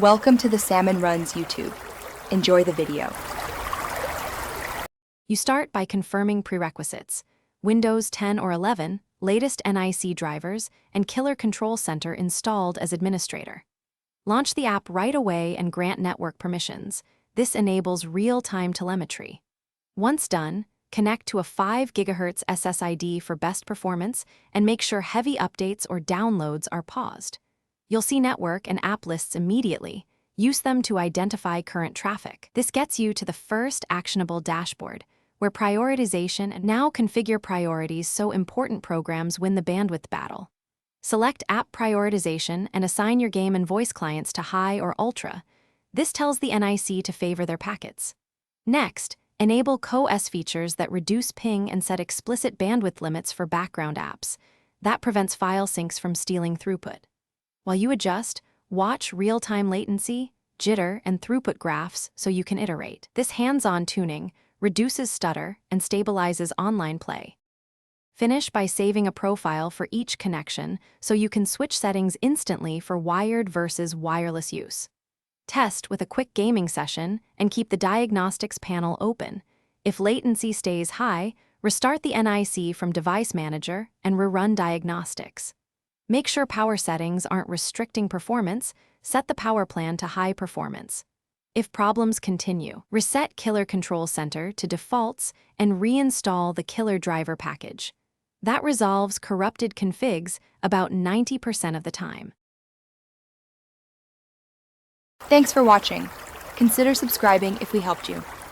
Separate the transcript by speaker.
Speaker 1: Welcome to the Salmon Runs YouTube. Enjoy the video.
Speaker 2: You start by confirming prerequisites: Windows 10 or 11, latest NIC drivers, and Killer Control Center installed as administrator. Launch the app right away and grant network permissions. This enables real-time telemetry. Once done, connect to a 5 GHz SSID for best performance and make sure heavy updates or downloads are paused. You'll see network and app lists immediately. Use them to identify current traffic. This gets you to the first actionable dashboard, where prioritization and now configure priorities so important programs win the bandwidth battle. Select app prioritization and assign your game and voice clients to high or ultra. This tells the NIC to favor their packets. Next, enable co-S features that reduce ping and set explicit bandwidth limits for background apps. That prevents file syncs from stealing throughput. While you adjust, watch real-time latency, jitter, and throughput graphs so you can iterate. This hands-on tuning reduces stutter and stabilizes online play. Finish by saving a profile for each connection so you can switch settings instantly for wired versus wireless use. Test with a quick gaming session and keep the diagnostics panel open. If latency stays high, restart the NIC from Device Manager and rerun diagnostics. Make sure power settings aren't restricting performance. Set the power plan to high performance. If problems continue, reset Killer Control Center to defaults and reinstall the Killer Driver package. That resolves corrupted configs about 90% of the time.
Speaker 1: Thanks for watching. Consider subscribing if we helped you.